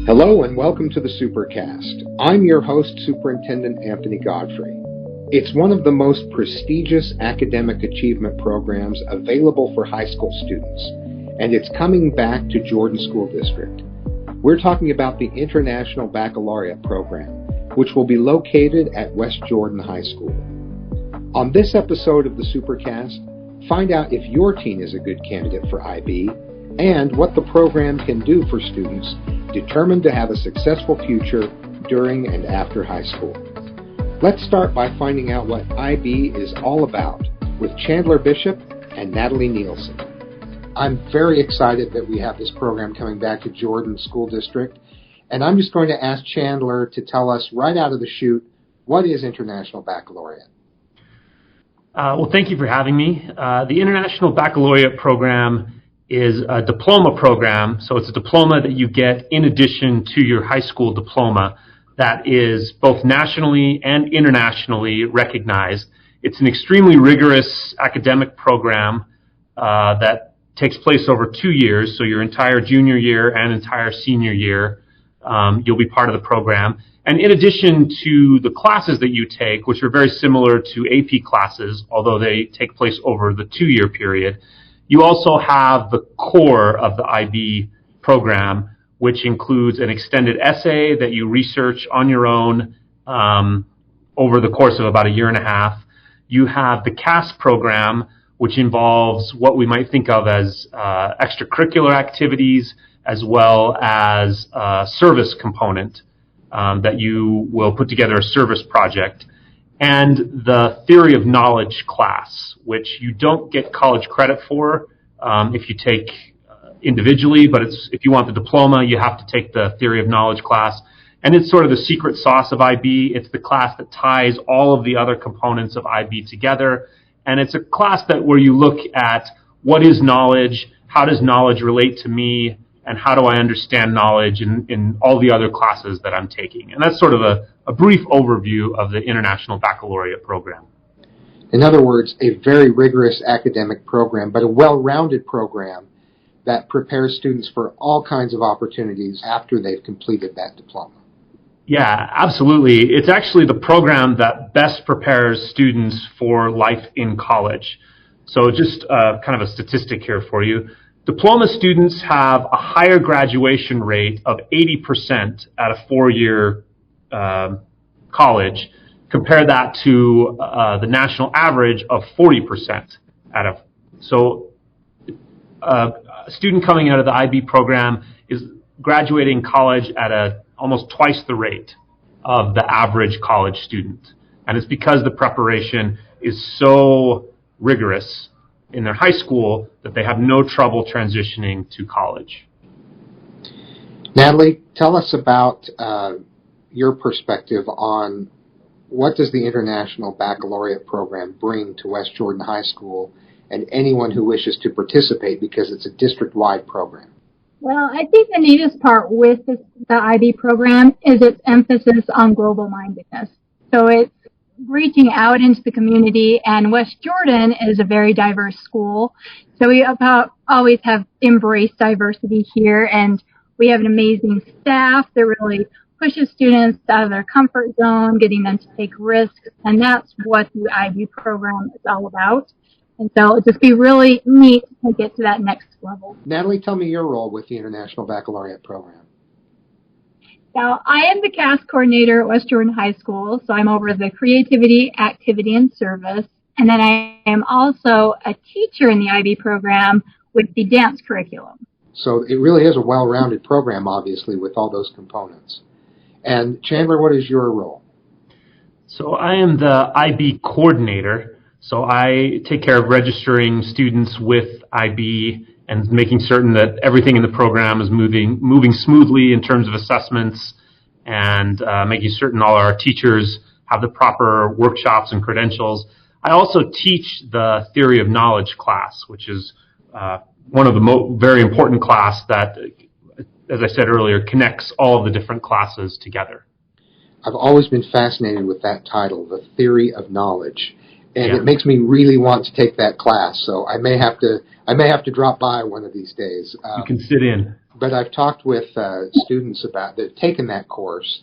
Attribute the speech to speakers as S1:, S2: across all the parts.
S1: Hello and welcome to the Supercast. I'm your host, Superintendent Anthony Godfrey. It's one of the most prestigious academic achievement programs available for high school students, and it's coming back to Jordan School District. We're talking about the International Baccalaureate program, which will be located at West Jordan High School. On this episode of the Supercast, find out if your teen is a good candidate for IB and what the program can do for students determined to have a successful future during and after high school. Let's start by finding out what IB is all about with Chandler Bishop and Natalie Nielsen. I'm very excited that we have this program coming back to Jordan School District, and I'm just going to ask Chandler to tell us right out of the chute, what is International Baccalaureate?
S2: Well, thank you for having me. The International Baccalaureate program is a diploma program, so it's a diploma that you get in addition to your high school diploma that is both nationally and internationally recognized. It's an extremely rigorous academic program that takes place over 2 years, so your entire junior year and entire senior year, you'll be part of the program. And in addition to the classes that you take, which are very similar to AP classes, although they take place over the 2-year period, you also have the core of the IB program, which includes an extended essay that you research on your own over the course of about a year and a half. You have the CAS program, which involves what we might think of as extracurricular activities, as well as a service component that you will put together a service project. And the theory of knowledge class, which you don't get college credit for if you take individually, but if you want the diploma, you have to take the theory of knowledge class. And it's sort of the secret sauce of IB. It's the class that ties all of the other components of IB together. And it's a class where you look at what is knowledge, how does knowledge relate to me, and how do I understand knowledge in all the other classes that I'm taking. And that's sort of a brief overview of the International Baccalaureate program.
S1: In other words, a very rigorous academic program, but a well-rounded program that prepares students for all kinds of opportunities after they've completed that diploma.
S2: Yeah, absolutely. It's actually the program that best prepares students for life in college. So just kind of a statistic here for you. Diploma students have a higher graduation rate of 80% at a 4-year college. Compare that to the national average of 40% So a student coming out of the IB program is graduating college at almost twice the rate of the average college student. And it's because the preparation is so rigorous in their high school that they have no trouble transitioning to college.
S1: Natalie, tell us about your perspective on what does the International Baccalaureate program bring to West Jordan High School and anyone who wishes to participate, because it's a district-wide program.
S3: Well, I think the neatest part with the IB program is its emphasis on global mindedness. So it's reaching out into the community, and West Jordan is a very diverse school. So we always have embraced diversity here, and we have an amazing staff that really pushes students out of their comfort zone, getting them to take risks, and that's what the IB program is all about. And so it'll just be really neat to get to that next level.
S1: Natalie, tell me your role with the International Baccalaureate program.
S3: Now, I am the CAS coordinator at West Jordan High School, so I'm over the creativity, activity, and service. And then I am also a teacher in the IB program with the dance curriculum.
S1: So it really is a well-rounded program, obviously, with all those components. And Chandler, what is your role?
S2: So I am the IB coordinator. So I take care of registering students with IB and making certain that everything in the program is moving smoothly in terms of assessments, and making certain all our teachers have the proper workshops and credentials. I also teach the theory of knowledge class, which is one of the very important class that, as I said earlier, connects all of the different classes together.
S1: I've always been fascinated with that title, the theory of knowledge. And
S2: Yeah.
S1: it makes me really want to take that class. So I may have to drop by one of these days.
S2: You can sit in.
S1: But I've talked with students that have taken that course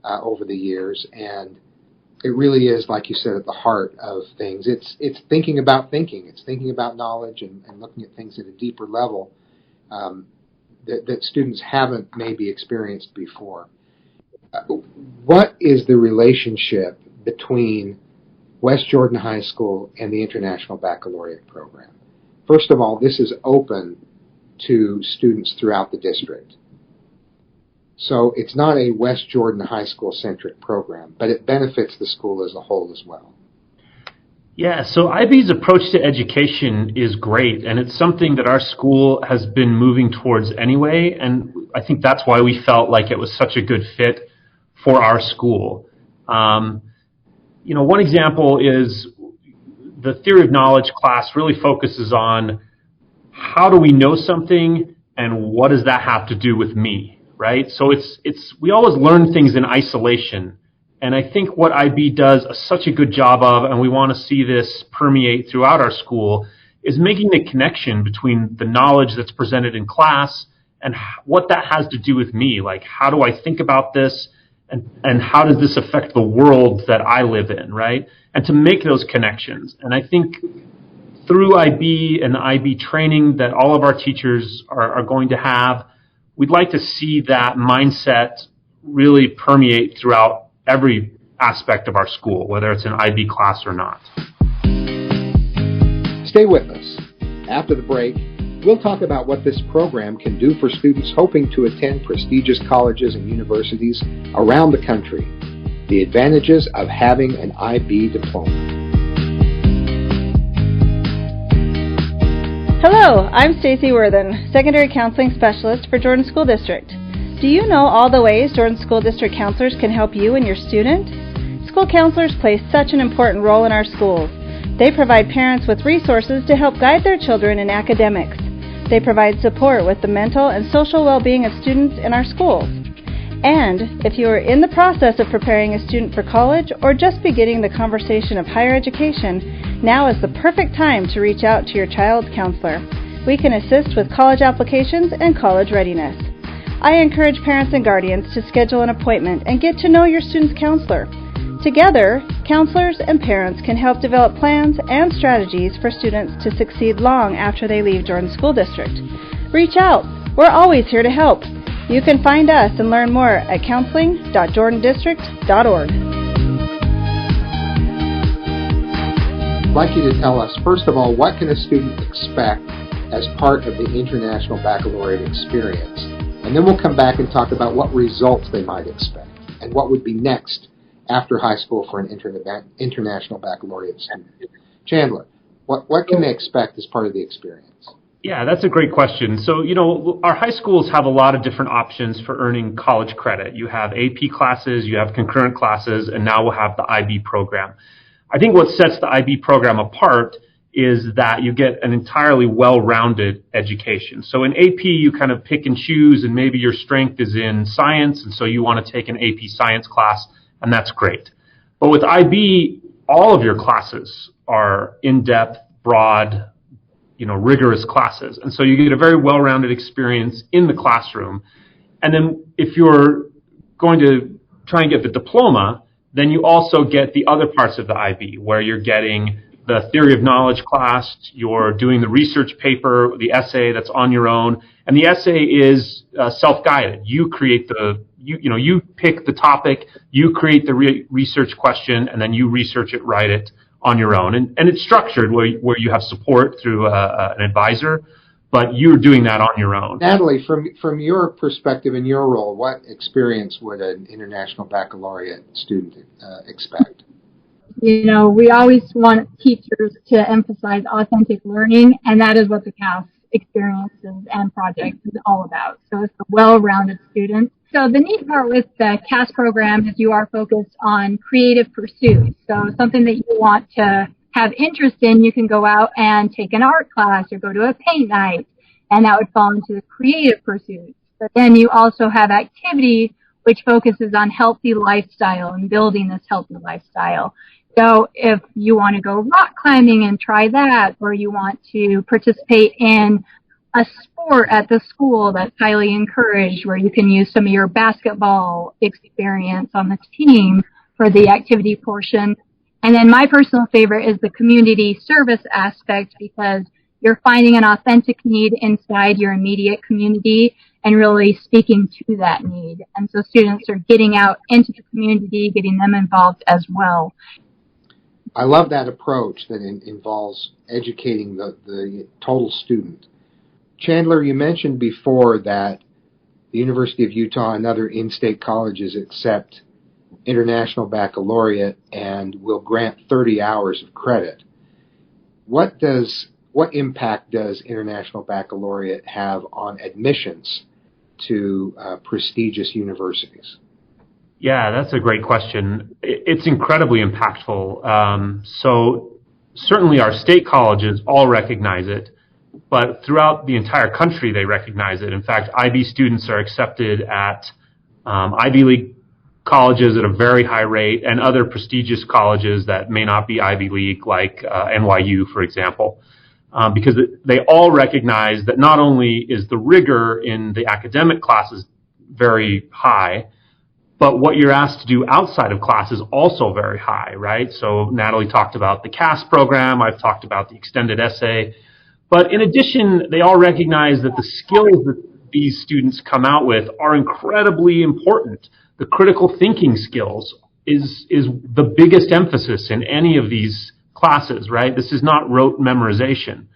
S1: over the years, and it really is, like you said, at the heart of things. It's thinking about thinking. It's thinking about knowledge and looking at things at a deeper level that students haven't maybe experienced before. What is the relationship between West Jordan High School and the International Baccalaureate program? First of all, this is open to students throughout the district. So it's not a West Jordan High School-centric program, but it benefits the school as a whole as well.
S2: Yeah, so IB's approach to education is great, and it's something that our school has been moving towards anyway, and I think that's why we felt like it was such a good fit for our school. One example is the theory of knowledge class really focuses on how do we know something and what does that have to do with me, right? So we always learn things in isolation. And I think what IB does such a good job of, and we want to see this permeate throughout our school, is making the connection between the knowledge that's presented in class and what that has to do with me. Like, how do I think about this? And how does this affect the world that I live in, right? And to make those connections. And I think through IB and the IB training that all of our teachers are going to have, we'd like to see that mindset really permeate throughout every aspect of our school, whether it's an IB class or not.
S1: Stay with us. After the break, we'll talk about what this program can do for students hoping to attend prestigious colleges and universities around the country. The advantages of having an IB diploma.
S4: Hello, I'm Stacy Worthen, Secondary Counseling Specialist for Jordan School District. Do you know all the ways Jordan School District counselors can help you and your student? School counselors play such an important role in our schools. They provide parents with resources to help guide their children in academics. They provide support with the mental and social well-being of students in our schools. And if you are in the process of preparing a student for college or just beginning the conversation of higher education, now is the perfect time to reach out to your child's counselor. We can assist with college applications and college readiness. I encourage parents and guardians to schedule an appointment and get to know your student's counselor. Together, counselors and parents can help develop plans and strategies for students to succeed long after they leave Jordan School District. Reach out. We're always here to help. You can find us and learn more at counseling.jordandistrict.org.
S1: I'd like you to tell us, first of all, what can a student expect as part of the International Baccalaureate experience? And then we'll come back and talk about what results they might expect and what would be next after high school for an International Baccalaureate student. Chandler, what can they expect as part of the experience?
S2: Yeah, that's a great question. So, our high schools have a lot of different options for earning college credit. You have AP classes, you have concurrent classes, and now we'll have the IB program. I think what sets the IB program apart is that you get an entirely well-rounded education. So in AP, you kind of pick and choose, and maybe your strength is in science, and so you want to take an AP science class, and that's great. But with IB, all of your classes are in-depth, broad, rigorous classes. And so you get a very well-rounded experience in the classroom. And then if you're going to try and get the diploma, then you also get the other parts of the IB, where you're getting the theory of knowledge class, you're doing the research paper, the essay that's on your own, and the essay is self-guided. You create you pick the topic, you create the research question, and then you research it, write it on your own. And it's structured where you have support through an advisor, but you're doing that on your own.
S1: Natalie, from your perspective and your role, what experience would an International Baccalaureate student expect?
S3: We always want teachers to emphasize authentic learning, and that is what the CAS experiences and project is all about. So it's a well-rounded student. So the neat part with the CAS program is you are focused on creative pursuits. So something that you want to have interest in, you can go out and take an art class or go to a paint night, and that would fall into the creative pursuits. But then you also have activity which focuses on healthy lifestyle and building this healthy lifestyle. So if you want to go rock climbing and try that, or you want to participate in a sport at the school that's highly encouraged, where you can use some of your basketball experience on the team for the activity portion. And then my personal favorite is the community service aspect, because you're finding an authentic need inside your immediate community and really speaking to that need. And so students are getting out into the community, getting them involved as well.
S1: I love that approach that involves educating the total student. Chandler, you mentioned before that the University of Utah and other in-state colleges accept International Baccalaureate and will grant 30 hours of credit. What impact does International Baccalaureate have on admissions to prestigious universities?
S2: Yeah, that's a great question. It's incredibly impactful. So certainly our state colleges all recognize it, but throughout the entire country they recognize it. In fact, IB students are accepted at Ivy League colleges at a very high rate, and other prestigious colleges that may not be Ivy League, like NYU, for example, because they all recognize that not only is the rigor in the academic classes very high, but what you're asked to do outside of class is also very high, right? So Natalie talked about the CAS program. I've talked about the extended essay. But in addition, they all recognize that the skills that these students come out with are incredibly important. The critical thinking skills is the biggest emphasis in any of these classes, right? This is not rote memorization.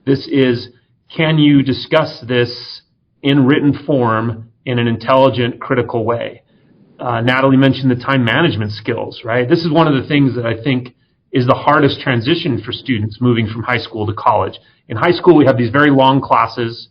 S2: This is, can you discuss this in written form in an intelligent, critical way? Natalie mentioned the time management skills, right? This is one of the things that I think is the hardest transition for students moving from high school to college. In high school, we have these very long classes.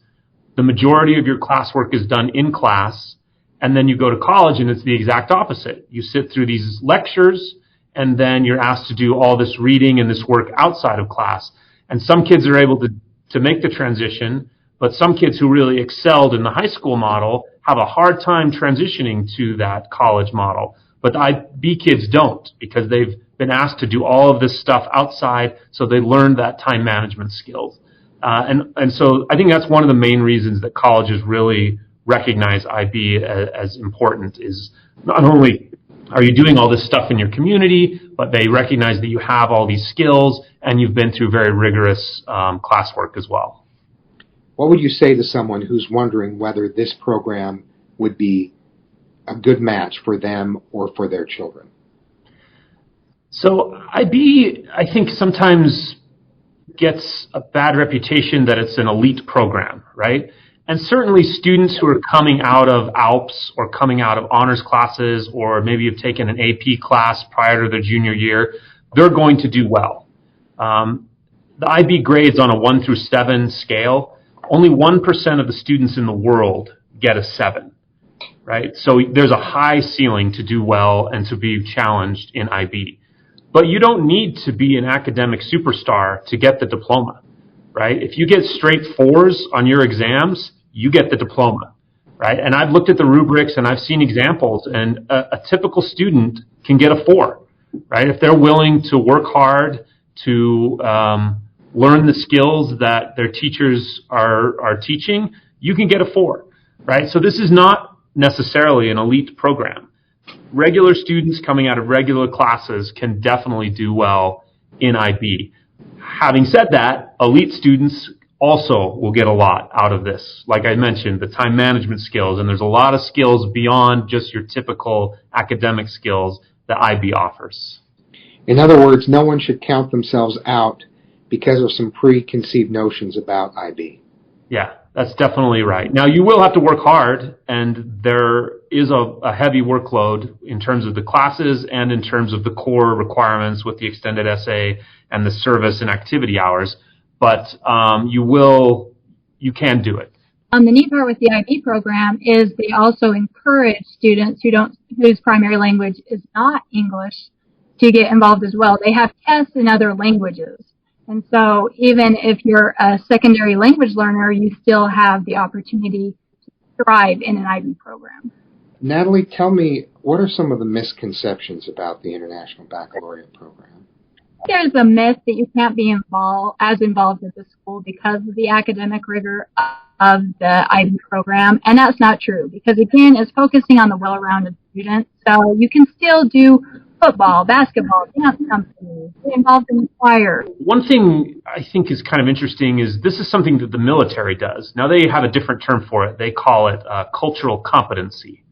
S2: The majority of your classwork is done in class, and then you go to college and it's the exact opposite. You sit through these lectures, and then you're asked to do all this reading and this work outside of class. And some kids are able to make the transition, but some kids who really excelled in the high school model have a hard time transitioning to that college model. But the IB kids don't, because they've been asked to do all of this stuff outside, so they learned that time management skills. And so I think that's one of the main reasons that colleges really recognize IB as important, is not only are you doing all this stuff in your community, but they recognize that you have all these skills and you've been through very rigorous classwork as well.
S1: What would you say to someone who's wondering whether this program would be a good match for them or for their children?
S2: So IB, I think, sometimes gets a bad reputation that it's an elite program, right? And certainly students who are coming out of ALPS or coming out of honors classes, or maybe have taken an AP class prior to their junior year, they're going to do well. The IB grades on a 1 through 7 scale, only 1% of the students in the world get a 7, right? So there's a high ceiling to do well and to be challenged in IB. But you don't need to be an academic superstar to get the diploma, right? If you get straight 4s on your exams, you get the diploma, right? And I've looked at the rubrics and I've seen examples, and a typical student can get a 4, right? If they're willing to work hard to learn the skills that their teachers are teaching, you can get a 4, right? So this is not necessarily an elite program. Regular students coming out of regular classes can definitely do well in IB. Having said that, elite students also will get a lot out of this. Like I mentioned, the time management skills, and there's a lot of skills beyond just your typical academic skills that IB offers.
S1: In other words, no one should count themselves out because of some preconceived notions about IB.
S2: Yeah, that's definitely right. Now, you will have to work hard, and there is a heavy workload in terms of the classes and in terms of the core requirements with the extended essay and the service and activity hours, but you can do it.
S3: The neat part with the IB program is they also encourage students whose primary language is not English to get involved as well. They have tests in other languages. And so even if you're a secondary language learner, you still have the opportunity to thrive in an IB program.
S1: Natalie, tell me, what are some of the misconceptions about the International Baccalaureate program?
S3: There's a myth that you can't be involved at the school because of the academic rigor of the IB program, and that's not true because, again, it's focusing on the well-rounded student. So you can still do football, basketball, dance company, get involved in the choir.
S2: One thing I think is kind of interesting is this is something that the military does. Now, they have a different term for it. They call it cultural competency,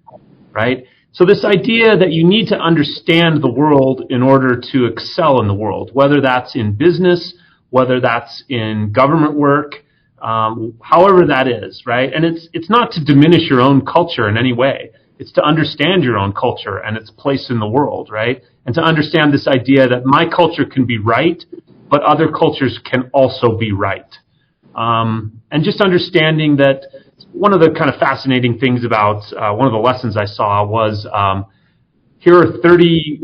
S2: right? So this idea that you need to understand the world in order to excel in the world, whether that's in business, whether that's in government work, however that is, right? And it's not to diminish your own culture in any way. It's to understand your own culture and its place in the world, right? And to understand this idea that my culture can be right, but other cultures can also be right. And just understanding that one of the kind of fascinating things about one of the lessons I saw was here are 30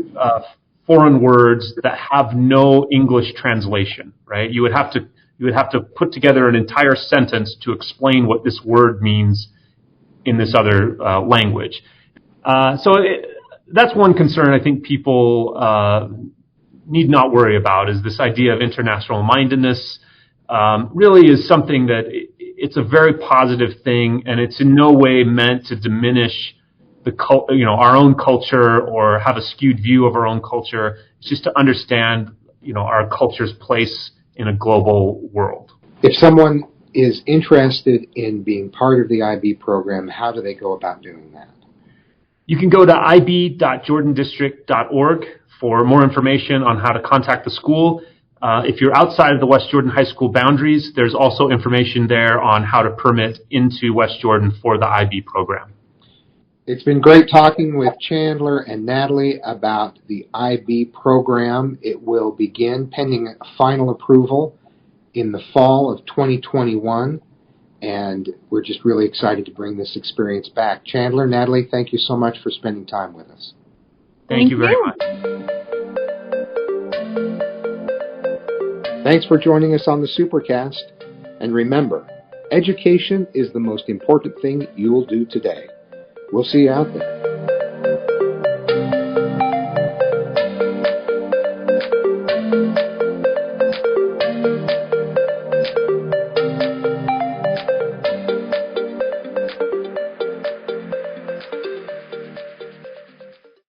S2: foreign words that have no English translation, right? You would have to put together an entire sentence to explain what this word means in this other language. That's one concern I think people need not worry about, is this idea of international mindedness. Really is something that it's a very positive thing, and it's in no way meant to diminish our own culture or have a skewed view of our own culture. It's just to understand, our culture's place in a global world.
S1: If someone is interested in being part of the IB program, how do they go about doing that?
S2: You can go to ib.jordandistrict.org for more information on how to contact the school. If you're outside of the West Jordan High School boundaries, there's also information there on how to permit into West Jordan for the IB program.
S1: It's been great talking with Chandler and Natalie about the IB program. It will begin pending final approval in the fall of 2021, and we're just really excited to bring this experience back. Chandler, Natalie, thank you so much for spending time with us.
S2: Thank you very much.
S1: Thanks for joining us on the Supercast. And remember, education is the most important thing you will do today. We'll see you out there.